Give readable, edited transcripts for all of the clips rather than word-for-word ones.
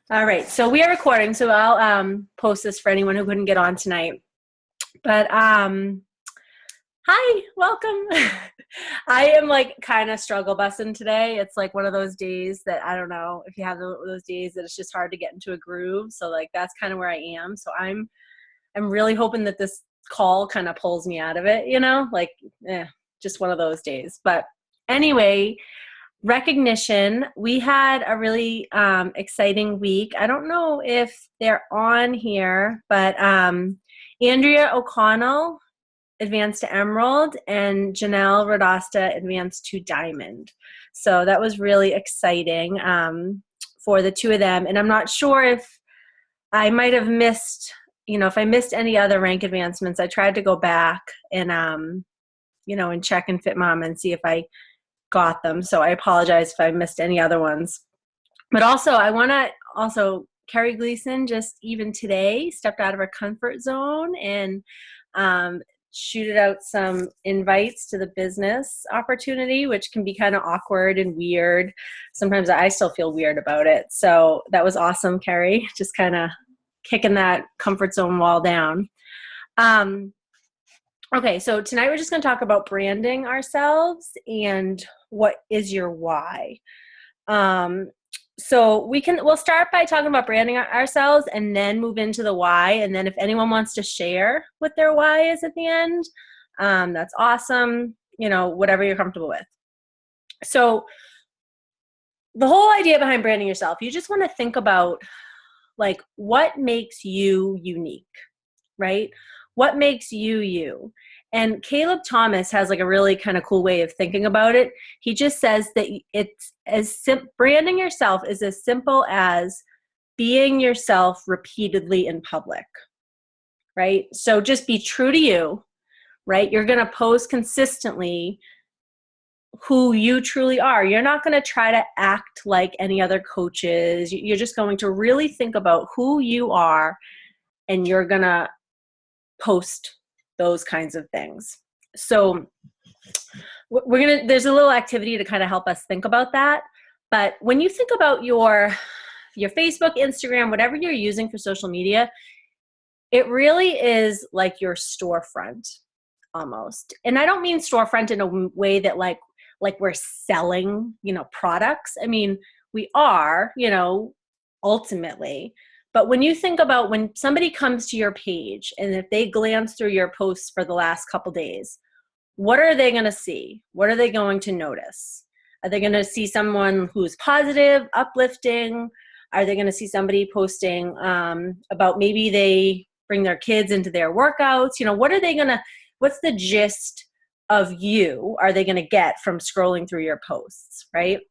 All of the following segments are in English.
All right, so we are recording, so I'll post this for anyone who couldn't get on tonight. But hi, welcome. I am like kind of struggle busing today. It's like one of those days that I don't know if you have those days that it's just hard to get into a groove. So like that's kind of where I am. So I'm really hoping that this call kind of pulls me out of it. Like just one of those days. But anyway, recognition. We had a really exciting week. I don't know if they're on here, but Andrea O'Connell advanced to Emerald and Janelle Radasta advanced to Diamond. So that was really exciting for the two of them. And I'm not sure if I might have missed, if I missed any other rank advancements. I tried to go back and, and check in FitMom and see if I got them. So I apologize if I missed any other ones. But also, I want to Carrie Gleason just even today stepped out of her comfort zone and shooted out some invites to the business opportunity, which can be kind of awkward and weird. Sometimes I still feel weird about it. So that was awesome, Carrie, just kind of kicking that comfort zone wall down. Okay, so tonight we're just going to talk about branding ourselves and what is your why. So we'll start by talking about branding ourselves and then move into the why. And then if anyone wants to share what their why is at the end, that's awesome, whatever you're comfortable with. So the whole idea behind branding yourself, you just want to think about like what makes you unique, right? What makes you you? And Caleb Thomas has like a really kind of cool way of thinking about it. He just says that branding yourself is as simple as being yourself repeatedly in public, right? So just be true to you, right? You're going to post consistently who you truly are. You're not going to try to act like any other coaches. You're just going to really think about who you are, and you're going to post those kinds of things. So there's a little activity to kind of help us think about that. But when you think about your Facebook, Instagram, whatever you're using for social media, it really is like your storefront almost. And I don't mean storefront in a way that like we're selling, products. I mean, we are, ultimately. But when you think about when somebody comes to your page and if they glance through your posts for the last couple days, what are they going to see? What are they going to notice? Are they going to see someone who's positive, uplifting? Are they going to see somebody posting about maybe they bring their kids into their workouts? What's the gist of you are they going to get from scrolling through your posts, right?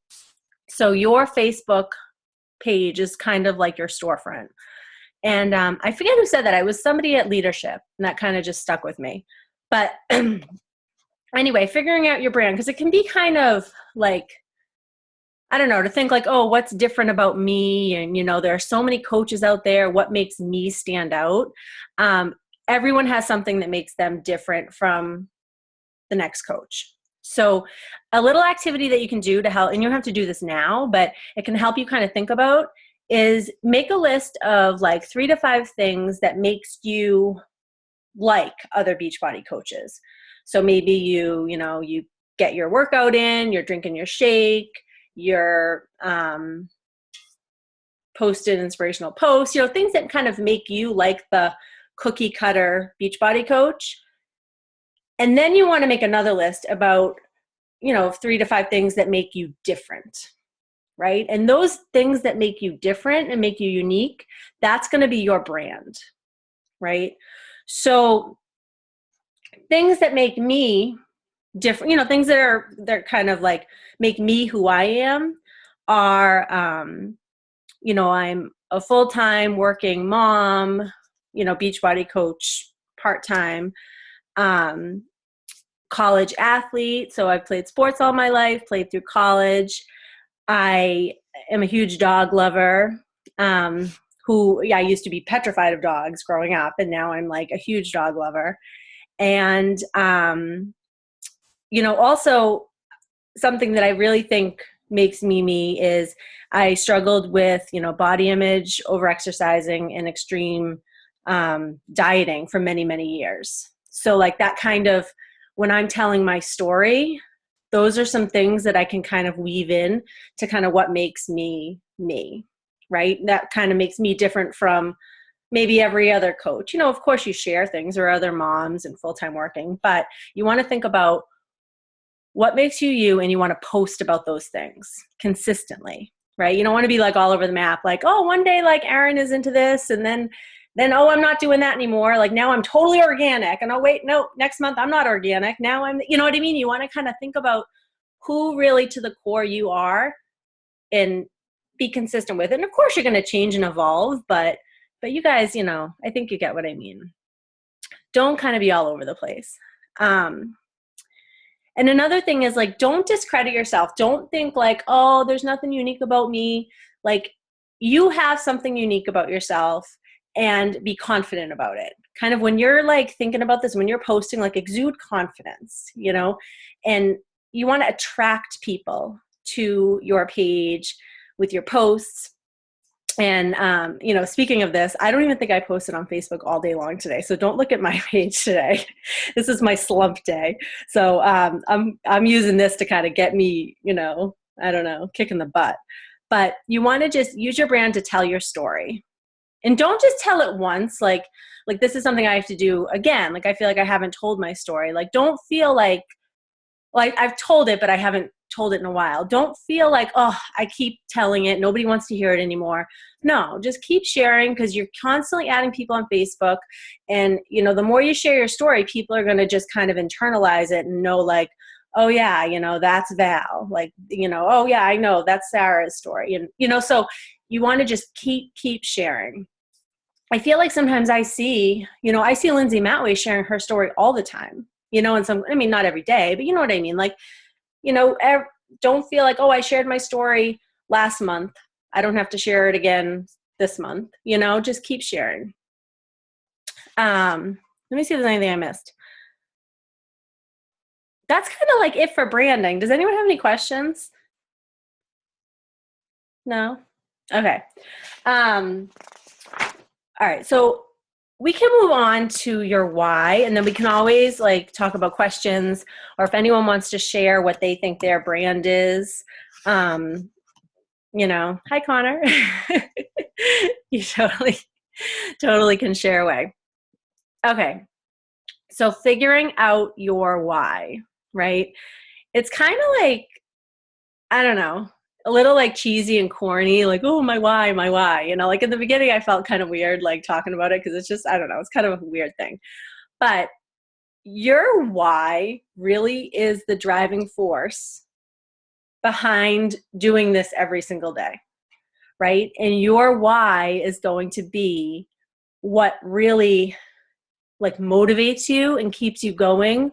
So your Facebook page is kind of like your storefront. And I forget who said that. I was somebody at leadership, and that kind of just stuck with me. But anyway, figuring out your brand, because it can be kind of like, I don't know, to think like, oh, what's different about me? And, there are so many coaches out there. What makes me stand out? Everyone has something that makes them different from the next coach. So a little activity that you can do to help, and you don't have to do this now, but it can help you kind of think about, is make a list of like 3 to 5 things that makes you like other Beachbody coaches. So maybe you get your workout in, you're drinking your shake, you're posted inspirational posts, things that kind of make you like the cookie cutter Beachbody coach. And then you want to make another list about, 3 to 5 things that make you different, right? And those things that make you different and make you unique, that's going to be your brand, right? So things that make me different, things that they're kind of like make me who I am are, I'm a full-time working mom, Beachbody coach, part-time, college athlete. So I've played sports all my life, played through college. I am a huge dog lover, I used to be petrified of dogs growing up, and now I'm like a huge dog lover. And, also something that I really think makes me me is I struggled with, body image, over exercising, and extreme dieting for many, many years. So like that kind of, when I'm telling my story, those are some things that I can kind of weave in to kind of what makes me me, right? That kind of makes me different from maybe every other coach. Of course you share things, or other moms and full-time working, but you want to think about what makes you you, and you want to post about those things consistently, right? You don't want to be like all over the map, like, oh, one day like Erin is into this, and then oh, I'm not doing that anymore. Like now I'm totally organic, and oh wait, no, next month I'm not organic. Now I'm, you know what I mean? You want to kind of think about who really to the core you are and be consistent with it. And of course you're going to change and evolve, but you guys, I think you get what I mean. Don't kind of be all over the place. And another thing is like, don't discredit yourself. Don't think like, oh, there's nothing unique about me. Like you have something unique about yourself, and be confident about it. Kind of when you're like thinking about this, when you're posting, like exude confidence, and you want to attract people to your page with your posts. And, speaking of this, I don't even think I posted on Facebook all day long today. So don't look at my page today. This is my slump day. So I'm using this to kind of get me, I don't know, kicking the butt. But you want to just use your brand to tell your story. And don't just tell it once. Like this is something I have to do again. Like I feel like I haven't told my story. Like don't feel like I've told it, but I haven't told it in a while. Don't feel like, oh, I keep telling it, nobody wants to hear it anymore. No, just keep sharing, because you're constantly adding people on Facebook. And, the more you share your story, people are going to just kind of internalize it and know like, oh yeah, that's Val. Like, oh yeah, I know that's Sarah's story. And, so you want to just keep sharing. I feel like sometimes I see Lindsay Matway sharing her story all the time, and not every day, but you know what I mean? Like, don't feel like, oh, I shared my story last month, I don't have to share it again this month, just keep sharing. Let me see if there's anything I missed. That's kind of like it for branding. Does anyone have any questions? No? Okay. All right. So we can move on to your why, and then we can always like talk about questions, or if anyone wants to share what they think their brand is. Hi Connor. You totally can share away. Okay. So figuring out your why, right? It's kind of like, I don't know, a little like cheesy and corny, like, oh, my why. Like in the beginning, I felt kind of weird, like talking about it, because it's just, I don't know, it's kind of a weird thing. But your why really is the driving force behind doing this every single day, right? And your why is going to be what really like motivates you and keeps you going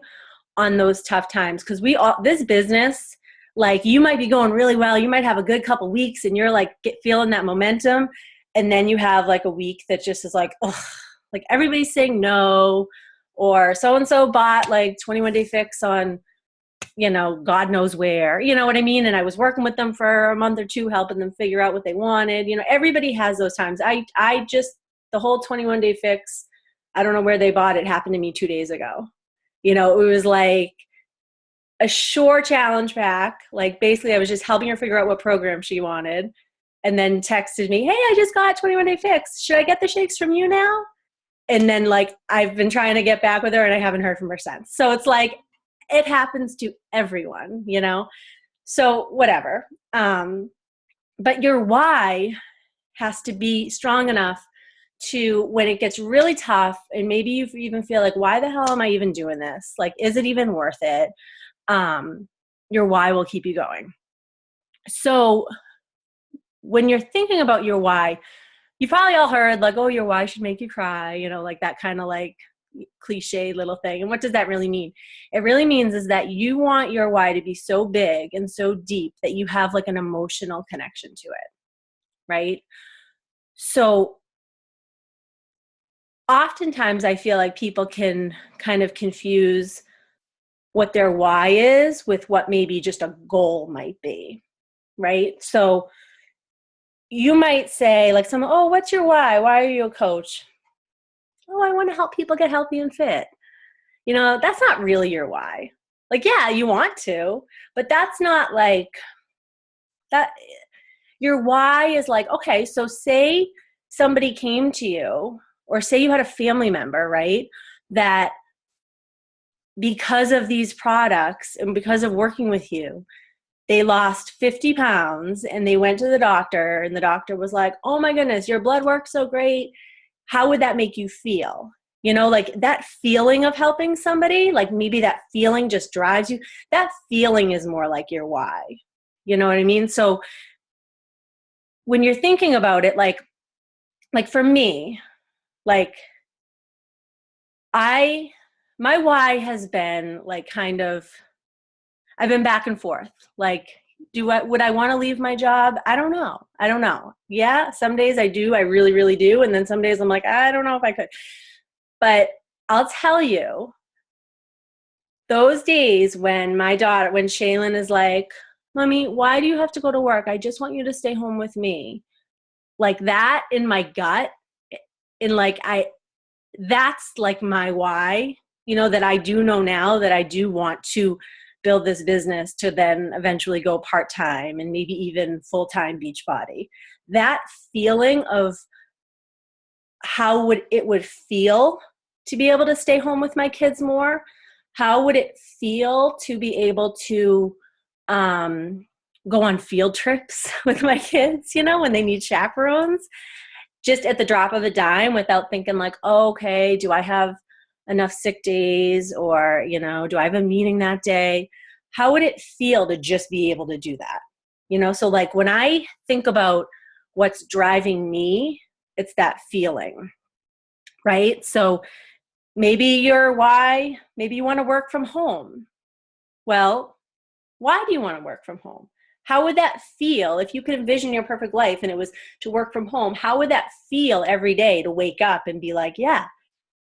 on those tough times. Because this business, like you might be going really well, you might have a good couple weeks and you're like feeling that momentum, and then you have like a week that just is like, oh, like everybody's saying no, or so-and-so bought like 21 Day Fix on, God knows where, you know what I mean? And I was working with them for a month or two, helping them figure out what they wanted. Everybody has those times. I just, the whole 21 Day Fix, I don't know where they bought it, happened to me 2 days ago. It was like a Sure challenge pack. Like basically I was just helping her figure out what program she wanted, and then texted me, hey, I just got 21 Day Fix. Should I get the shakes from you now? And then like, I've been trying to get back with her and I haven't heard from her since. So it's like, it happens to everyone, so whatever. But your why has to be strong enough to, when it gets really tough and maybe you even feel like, why the hell am I even doing this? Like, is it even worth it? Your why will keep you going. So when you're thinking about your why, you probably all heard like, oh, your why should make you cry, like that kind of like cliche little thing. And what does that really mean? It really means is that you want your why to be so big and so deep that you have like an emotional connection to it, right? So oftentimes I feel like people can kind of confuse what their why is with what maybe just a goal might be. right? So you might say, like, someone, oh, what's your why? Why are you a coach? Oh, I want to help people get healthy and fit. That's not really your why. Like, yeah, you want to, but that's not like that. Your why is like, okay, so say somebody came to you, or say you had a family member, right, that because of these products and because of working with you, they lost 50 pounds and they went to the doctor and the doctor was like, oh my goodness, your blood works so great. How would that make you feel? Like that feeling of helping somebody, like maybe that feeling just drives you. That feeling is more like your why. You know what I mean? So when you're thinking about it, like for me, like my why has been like kind of, I've been back and forth. Like, would I want to leave my job? I don't know. Yeah, some days I do. I really, really do. And then some days I'm like, I don't know if I could. But I'll tell you, those days when when Shaylin is like, Mommy, why do you have to go to work? I just want you to stay home with me. Like that in my gut, in like that's like my why, that I do know now that I do want to build this business to then eventually go part-time and maybe even full-time Beachbody. That feeling of how it would feel to be able to stay home with my kids more, how would it feel to be able to go on field trips with my kids, when they need chaperones, just at the drop of a dime without thinking like, oh, okay, do I have enough sick days, or, do I have a meeting that day? How would it feel to just be able to do that? So like when I think about what's driving me, it's that feeling, right? So maybe maybe you want to work from home. Well, why do you want to work from home? How would that feel if you could envision your perfect life and it was to work from home? How would that feel every day to wake up and be like, yeah,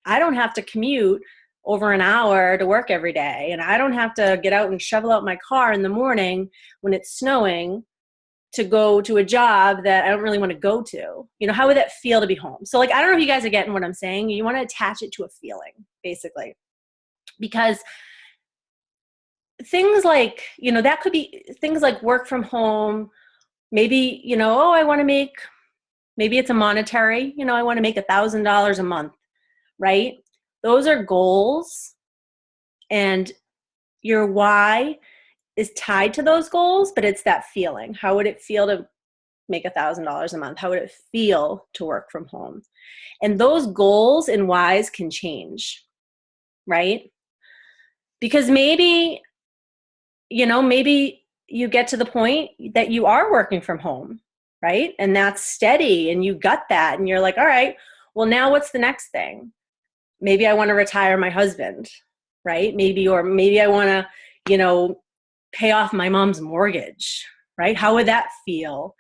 I don't have to commute over an hour to work every day, and I don't have to get out and shovel out my car in the morning when it's snowing to go to a job that I don't really want to go to. How would that feel to be home? So like, I don't know if you guys are getting what I'm saying. You want to attach it to a feeling, basically, because things like, that could be things like work from home. Maybe, oh, I want to make, maybe it's a monetary, I want to make $1,000 a month, right? Those are goals, and your why is tied to those goals, but it's that feeling. How would it feel to make $1,000 a month? How would it feel to work from home? And those goals and whys can change, right? Because maybe you get to the point that you are working from home, right? And that's steady and you got that and you're like, all right, well, now what's the next thing? Maybe I want to retire my husband, right? Maybe I want to, pay off my mom's mortgage, right? How would that feel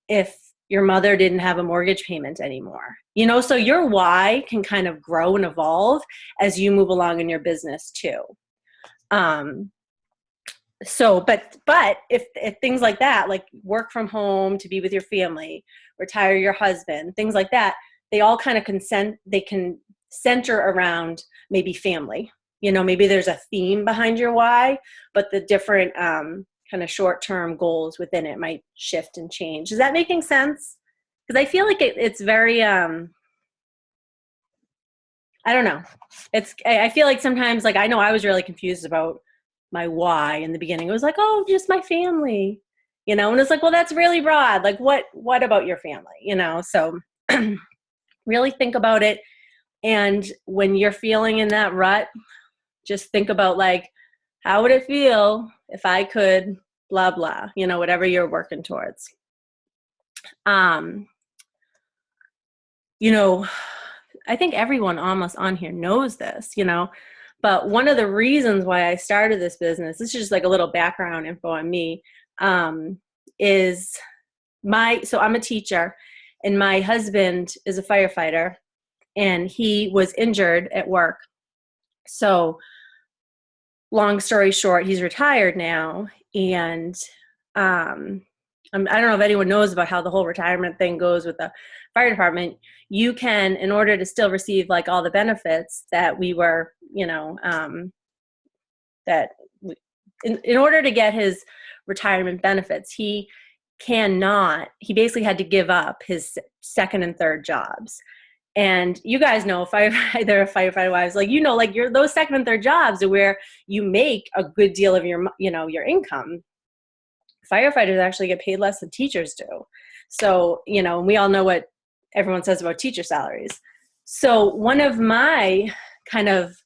if your mother didn't have a mortgage payment anymore? So your why can kind of grow and evolve as you move along in your business too. So, but if things like that, like work from home to be with your family, retire your husband, things like that, they all kind of they can center around maybe family. Maybe there's a theme behind your why, but the different kind of short-term goals within it might shift and change. Is that making sense? Because I feel like it's very, I don't know. I feel like sometimes, like, I know I was really confused about my why in the beginning. It was like, oh, just my family, and it's like, well, that's really broad. Like, what about your family? So really think about it. And when you're feeling in that rut, just think about like, how would it feel if I could blah, blah, whatever you're working towards. I think everyone almost on here knows this, but one of the reasons why I started this business, this is just like a little background info on me, is so I'm a teacher and my husband is a firefighter and he was injured at work. So long story short, he's retired now, and I don't know if anyone knows about how the whole retirement thing goes with the fire department. You can, in order to still receive like all the benefits that we were, that we, in order to get his retirement benefits, he basically had to give up his second and third jobs. And you guys know, firefighter wives, like, like those second and third jobs are where you make a good deal of your income. Firefighters actually get paid less than teachers do. So, we all know what everyone says about teacher salaries. So one of my kind of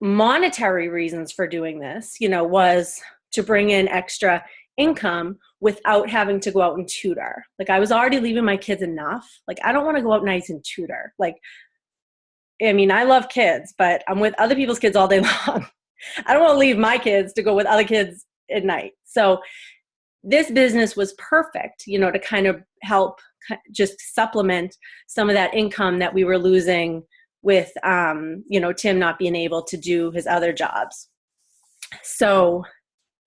monetary reasons for doing this, was to bring in extra income without having to go out and tutor. Like, I was already leaving my kids enough. Like, I don't want to go out nights and tutor. Like, I mean, I love kids, but I'm with other people's kids all day long. I don't want to leave my kids to go with other kids at night. So this business was perfect, to kind of help just supplement some of that income that we were losing with, Tim not being able to do his other jobs. So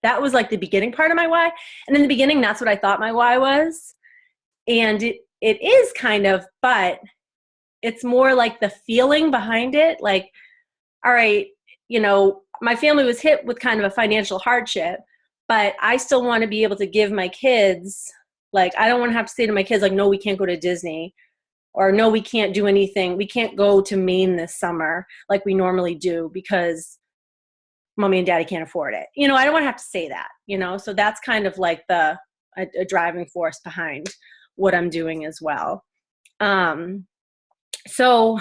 that was like the beginning part of my why. And in the beginning, that's what I thought my why was. And it is kind of, but it's more like the feeling behind it. Like, all right, my family was hit with kind of a financial hardship, but I still want to be able to give my kids, like, I don't want to have to say to my kids, like, no, we can't go to Disney, or no, we can't do anything. We can't go to Maine this summer like we normally do because mommy and daddy can't afford it. I don't want to have to say that, so that's kind of like a driving force behind what I'm doing as well. So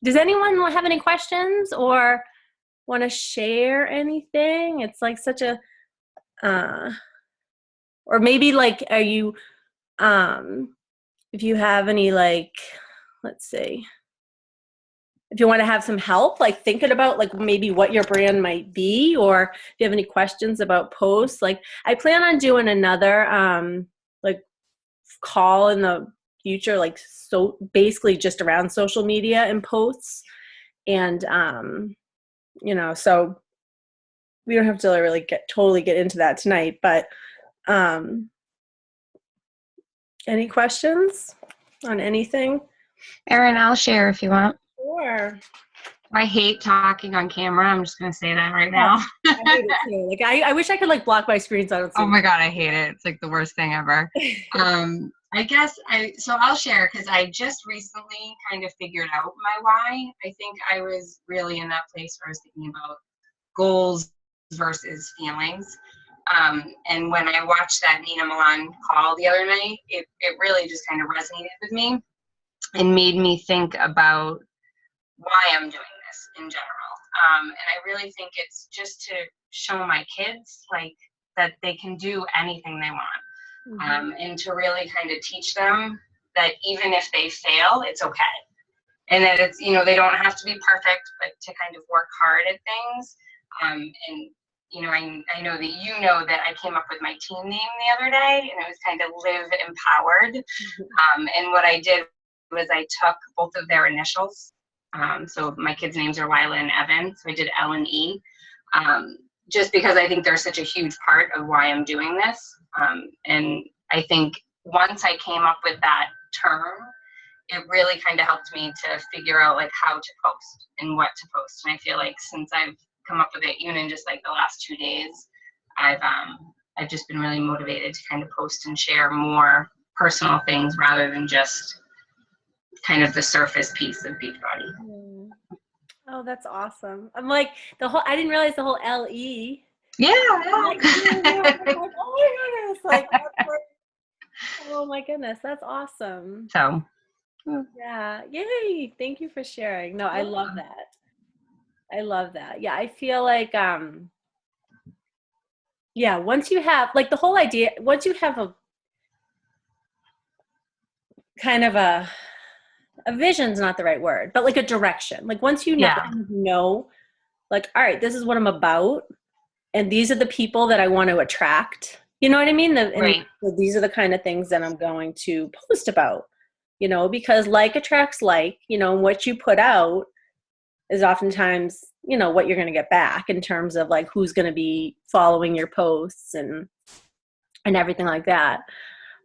does anyone have any questions or want to share anything? It's like such a, or maybe like, are you, if you have any, like, let's see, if you want to have some help, like thinking about like maybe what your brand might be, or if you have any questions about posts, like I plan on doing another, like call in the future, like, so basically just around social media and posts. And, so we don't have to really totally get into that tonight, but, any questions on anything? Erin, I'll share if you want. Sure. I hate talking on camera. I'm just going to say that right now. I hate it too. Like, I wish I could like block my screen so I don't see. Oh my God, I hate it. It's like the worst thing ever. So I'll share because I just recently kind of figured out my why. I think I was really in that place where I was thinking about goals versus feelings. And when I watched that Nina Milan call the other night, it really just kind of resonated with me and made me think about why I'm doing this in general. And I really think it's just to show my kids like that they can do anything they want. And to really kind of teach them that even if they fail, it's okay. And that it's, they don't have to be perfect, but to kind of work hard at things. And I know that that I came up with my team name the other day, and it was kind of Live Empowered. And what I did was I took both of their initials. So my kids' names are Lila and Evan. So I did L and E, just because I think they're such a huge part of why I'm doing this. And I think once I came up with that term, it really kind of helped me to figure out like how to post and what to post. And I feel like since I've come up with it, even in just like the last 2 days, I've just been really motivated to kind of post and share more personal things rather than just kind of the surface piece of Beachbody. Oh, that's awesome. I'm like I didn't realize the whole LE. Yeah. Like, oh my goodness. Oh my goodness. That's awesome. So. Yeah. Yay. Thank you for sharing. No, I love that. I love that. Yeah. I feel like, once you have like the whole idea, once you have a kind of a vision's not the right word, but like a direction, like once you know, like, all right, this is what I'm about. And these are the people that I want to attract. You know what I mean? Right. These are the kind of things that I'm going to post about, because like attracts like, what you put out is oftentimes, what you're going to get back in terms of like who's going to be following your posts and and everything like that.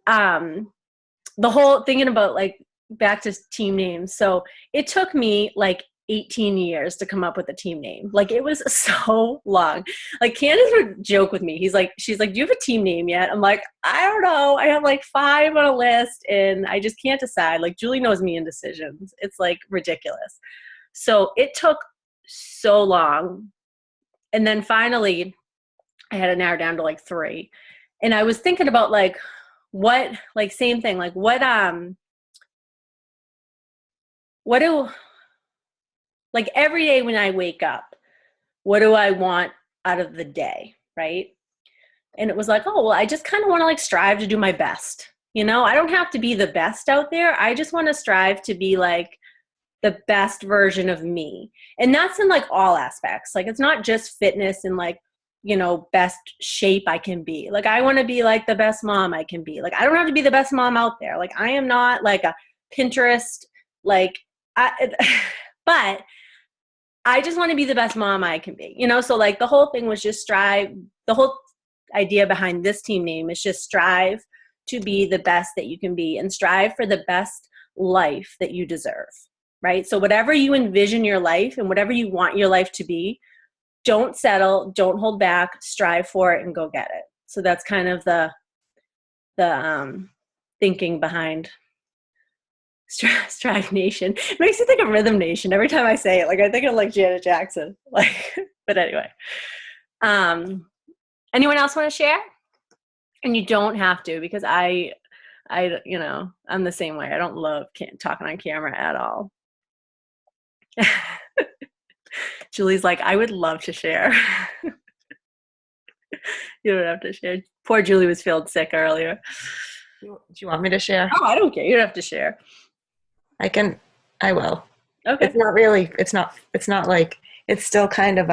The whole thinking about like back to team names. So it took me like 18 years to come up with a team name. Like it was so long. Like Candace would joke with me. She's like, do you have a team name yet? I'm like, I don't know. I have like 5 on a list and I just can't decide. Like Julie knows me in decisions. It's like ridiculous. So it took so long. And then finally I had to narrow down to like 3. And I was thinking about like what, like same thing, like what do, like every day when I wake up, what do I want out of the day, right? And it was like, oh, well, I just kind of want to like strive to do my best. You know, I don't have to be the best out there. I just want to strive to be like the best version of me. And that's in like all aspects. Like it's not just fitness and like, you know, best shape I can be. Like I want to be like the best mom I can be. Like I don't have to be the best mom out there. Like I am not like a Pinterest, like but I just want to be the best mom I can be, you know? So like the whole thing was just the whole idea behind this team name is just strive to be the best that you can be and strive for the best life that you deserve, right? So whatever you envision your life and whatever you want your life to be, don't settle, don't hold back, strive for it and go get it. So that's kind of the thinking behind Strive Nation. It makes me think of Rhythm Nation every time I say it. Like I think of like Janet Jackson. Like, but anyway. Anyone else want to share? And you don't have to because I, you know, I'm the same way. I don't love talking on camera at all. Julie's like, I would love to share. You don't have to share. Poor Julie was feeling sick earlier. Do you want me to share? Oh, I don't care. You don't have to share. I will. Okay. It's not really, it's not like, it's still kind of,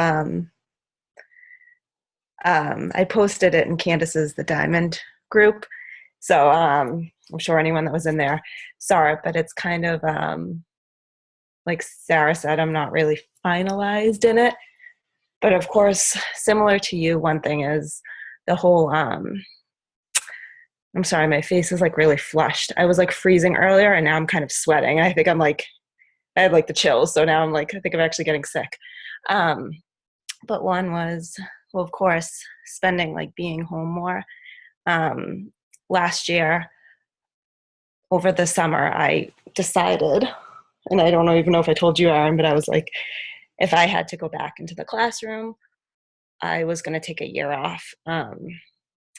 I posted it in Candace's The Diamond group. So, I'm sure anyone that was in there saw it, but it's kind of, like Sarah said, I'm not really finalized in it. But of course, similar to you, one thing is the whole, I'm sorry, my face is like really flushed. I was like freezing earlier and now I'm kind of sweating. I think I had like the chills. So now I think I'm actually getting sick. But one was, well, of course, spending like being home more. Last year, over the summer, I decided, and I don't even know if I told you, Erin, but I was like, if I had to go back into the classroom, I was going to take a year off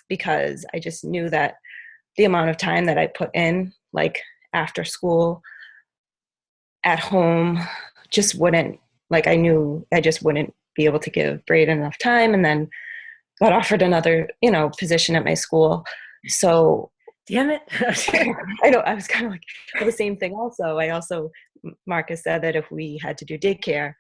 because I just knew that the amount of time that I put in, like after school, at home, just wouldn't, like I knew I just wouldn't be able to give Braden enough time, and then got offered another, you know, position at my school. So damn it. I know, I was kind of like the same thing also. Marcus said that if we had to do daycare,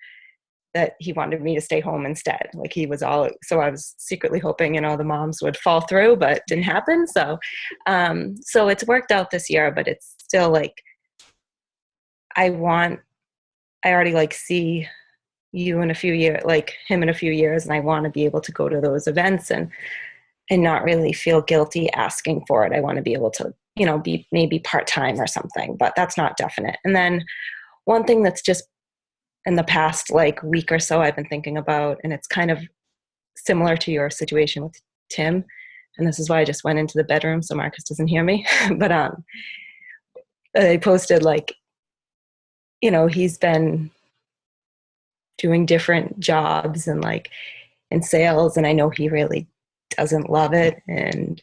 that he wanted me to stay home instead. Like he was all, so I was secretly hoping, you know, the moms would fall through, but it didn't happen. So, so it's worked out this year, but it's still like, I already like see you in a few years, like him in a few years, and I want to be able to go to those events and not really feel guilty asking for it. I want to be able to, you know, be maybe part-time or something, but that's not definite. And then one thing that's just in the past like week or so I've been thinking about, and it's kind of similar to your situation with Tim, and this is why I just went into the bedroom so Marcus doesn't hear me, but I posted like, you know, he's been doing different jobs and like in sales, and I know he really doesn't love it, and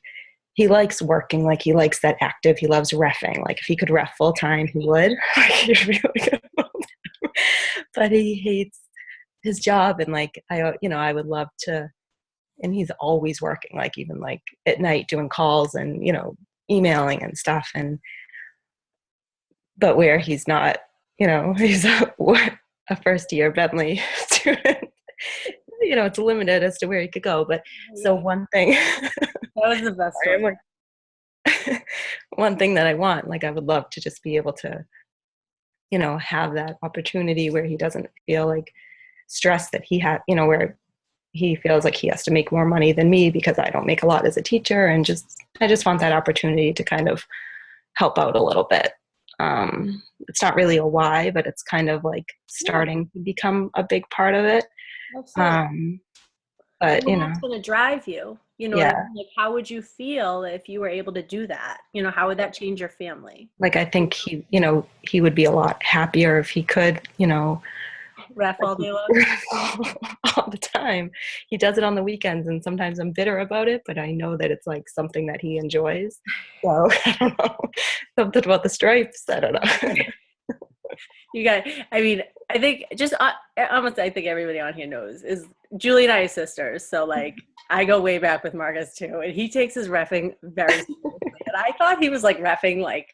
he likes working, like he likes that active, he loves reffing, like if he could ref full time he would. He'd be really good. But he hates his job, and like I would love to, and he's always working, like even like at night doing calls and, you know, emailing and stuff, and but where he's not, you know, he's a first year Bentley student, you know, it's limited as to where he could go. But so one thing That was the best one. One thing that I want, like I would love to just be able to, you know, have that opportunity where he doesn't feel like stressed that he had, you know, where he feels like he has to make more money than me because I don't make a lot as a teacher, and I just want that opportunity to kind of help out a little bit. It's not really a why, but it's kind of like starting to become a big part of it. Absolutely. But And that's going to drive you. You know what I yeah, mean? Like, how would you feel if you were able to do that? You know, how would that change your family? like I think he would be a lot happier if he could, Ref all day long. all the time. He does it on the weekends, and sometimes I'm bitter about it, but I know that it's like something that he enjoys. So I don't know, something about the stripes. I don't know. You got, I mean, I think just almost, I think everybody on here knows is Julie and I are sisters. So like, I go way back with Marcus too, and he takes his reffing very seriously. And I thought he was like reffing like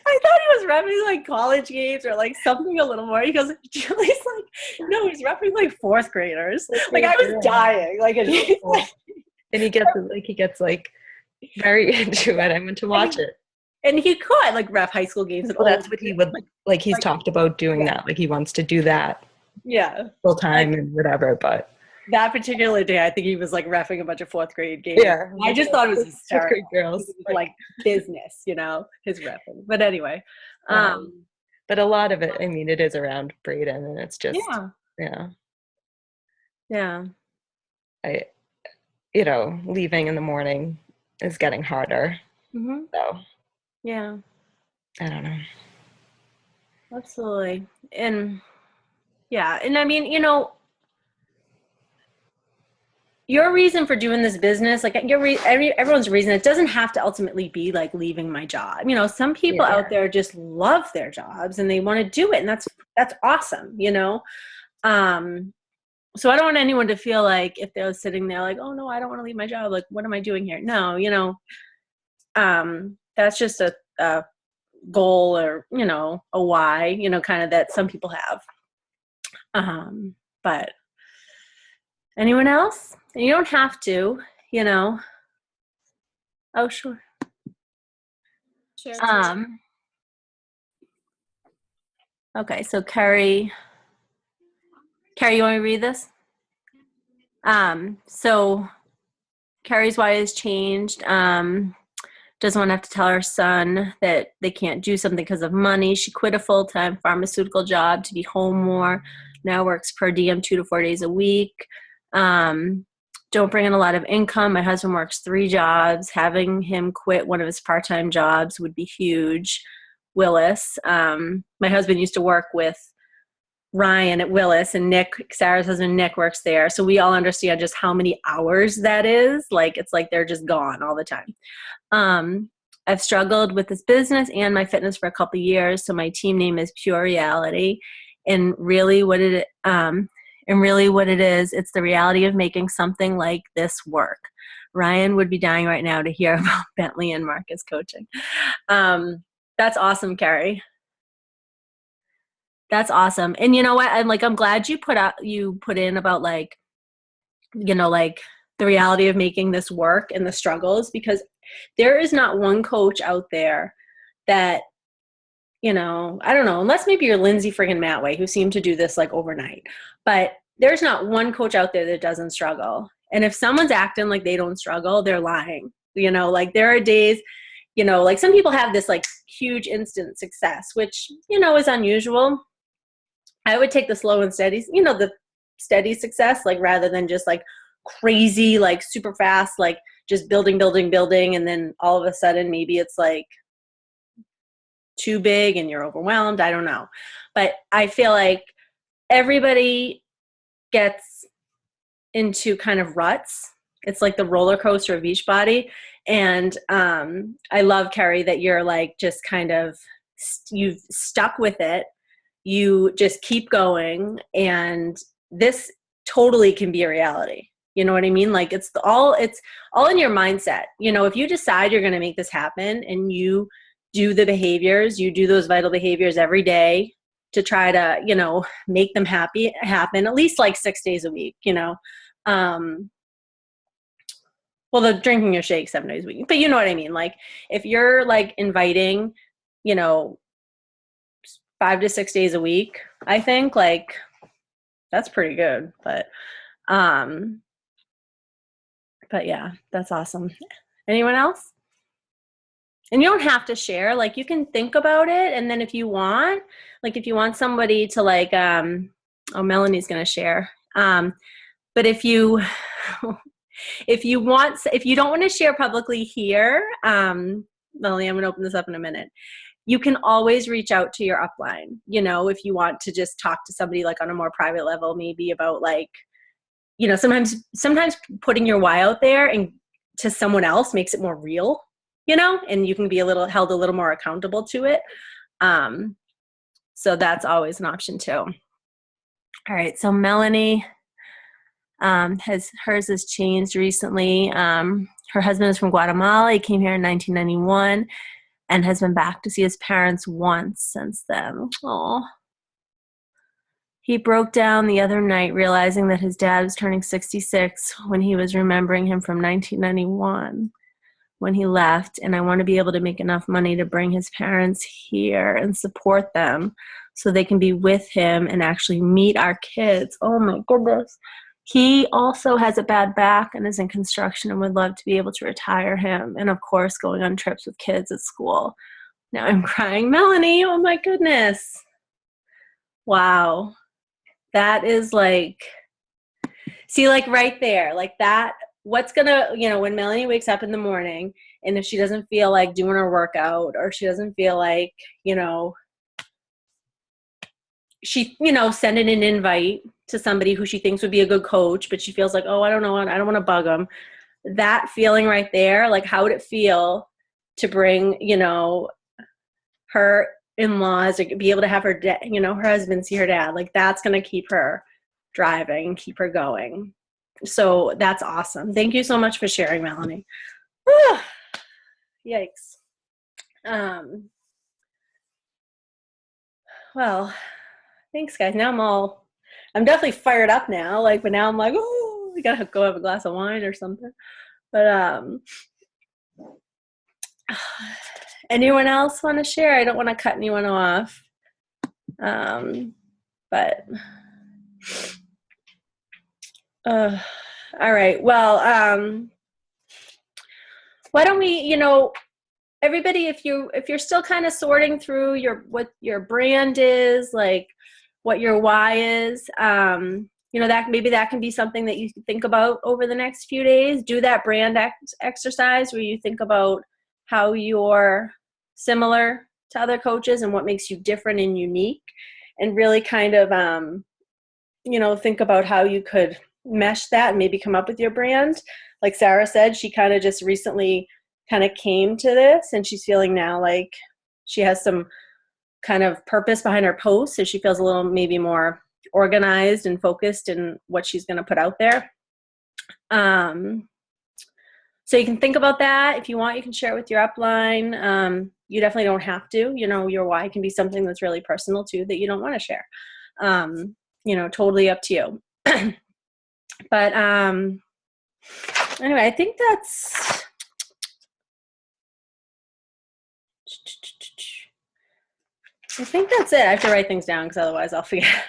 I thought he was reffing like college games or like something a little more. He goes, Julie's like, no, he's reffing like fourth graders. Like I was dying. Like, and he's like, and he gets like very into it. I went to watch it. And he could like ref high school games. Well, that's what he would like. He's talked about doing that. Like he wants to do that. Yeah. Full time and whatever. But that particular day, I think he was like reffing a bunch of fourth grade games. Yeah. I just thought it was hysterical. Fourth grade girls. Like business, his reffing. But anyway. But a lot of it, I mean, it is around Braden, and it's just Yeah. Leaving in the morning is getting harder. Mm-hmm. So yeah. I don't know. Absolutely. And I mean, your reason for doing this business, like everyone's reason, it doesn't have to ultimately be like leaving my job. Some people out there just love their jobs and they want to do it, and that's awesome. So I don't want anyone to feel like if they're sitting there like, oh no, I don't want to leave my job. Like, what am I doing here? No, that's just a goal or, a why, kind of that some people have. But anyone else? And you don't have to, Oh, sure. Okay, so Carrie, you want me to read this? So Carrie's why has changed. Doesn't want to have to tell her son that they can't do something because of money. She quit a full-time pharmaceutical job to be home more. Now works per diem 2 to 4 days a week. Don't bring in a lot of income. My husband works 3 jobs. Having him quit one of his part-time jobs would be huge. Willis. My husband used to work with Ryan at Willis, and Nick, Sarah's husband, Nick, works there. So we all understand just how many hours that is. Like, it's like they're just gone all the time. I've struggled with this business and my fitness for a couple of years. So my team name is Pure Reality. And really what it is, it's the reality of making something like this work. Ryan would be dying right now to hear about Bentley and Marcus coaching. That's awesome, Carrie. That's awesome. And you know what? I'm glad you put in about like the reality of making this work and the struggles, because there is not one coach out there that, I don't know, unless maybe you're Lindsay friggin' Matway, who seemed to do this like overnight, but there's not one coach out there that doesn't struggle. And if someone's acting like they don't struggle, they're lying. There are days, like some people have this like huge instant success, which, is unusual. I would take the slow and steady, the steady success, like rather than just like crazy, like super fast, like just building. And then all of a sudden, maybe it's like too big and you're overwhelmed. I don't know. But I feel like everybody gets into kind of ruts. It's like the roller coaster of Beachbody. And I love, Carrie, that you're like just kind of, you've stuck with it. You just keep going, and this totally can be a reality. You know what I mean? Like it's all in your mindset. If you decide you're going to make this happen and you do the behaviors, you do those vital behaviors every day to try to, make them happen at least like 6 days a week, well, the drinking your shake 7 days a week, but you know what I mean? Like if you're like inviting, 5 to 6 days a week, I think like That's pretty good. But yeah, that's awesome. Anyone else? And you don't have to share, like you can think about it. And then if you want somebody to like, oh, Melanie's going to share. But if you, if you don't want to share publicly here, Melanie, I'm going to open this up in a minute. You can always reach out to your upline, you know, if you want to just talk to somebody like on a more private level, maybe about like, you know, sometimes putting your why out there and to someone else makes it more real, you know, and you can be held a little more accountable to it. So that's always an option too. All right. So Melanie, hers has changed recently. Her husband is from Guatemala. He came here in 1991 and has been back to see his parents once since then. Aww. He broke down the other night realizing that his dad was turning 66 when he was remembering him from 1991 when he left, and I want to be able to make enough money to bring his parents here and support them so they can be with him and actually meet our kids. Oh my goodness. He also has a bad back and is in construction and would love to be able to retire him, and of course going on trips with kids at school. Now I'm crying. Melanie, oh my goodness. Wow. That is like, see, like right there, like that, what's gonna, you know, when Melanie wakes up in the morning and if she doesn't feel like doing her workout or she doesn't feel like, you know, she, you know, sending an invite to somebody who she thinks would be a good coach, but she feels like, oh, I don't know, I don't want to bug them. That feeling right there, like how would it feel to bring, you know, her in-laws or be able to have her, you know, her husband see her dad, like that's going to keep her driving and keep her going. So that's awesome. Thank you so much for sharing, Melanie. Yikes. Well, thanks guys. Now I'm definitely fired up now. Like, but now I'm like, oh, we gotta go have a glass of wine or something. But anyone else want to share? I don't want to cut anyone off. But all right. Well, why don't we, you know, everybody, if you're still kind of sorting through what your brand is, like what your why is, you know, that maybe that can be something that you think about over the next few days. Do that brand exercise where you think about how you're similar to other coaches and what makes you different and unique, and really kind of, you know, think about how you could mesh that and maybe come up with your brand. Like Sarah said, she kind of just recently kind of came to this and she's feeling now like she has some kind of purpose behind her posts, so she feels a little maybe more organized and focused in what she's going to put out there. So you can think about that. If you want, you can share it with your upline. You definitely don't have to. You know, your why can be something that's really personal too that you don't want to share. You know, totally up to you. But anyway, I think that's it. I have to write things down because otherwise I'll forget.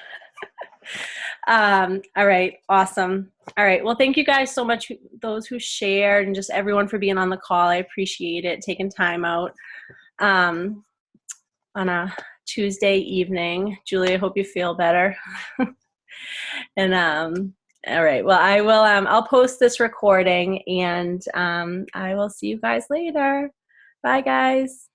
All right. Awesome. All right. Well, thank you guys so much, those who shared, and just everyone for being on the call. I appreciate it, taking time out on a Tuesday evening. Julie, I hope you feel better. And all right. Well, I will. I'll post this recording, and I will see you guys later. Bye, guys.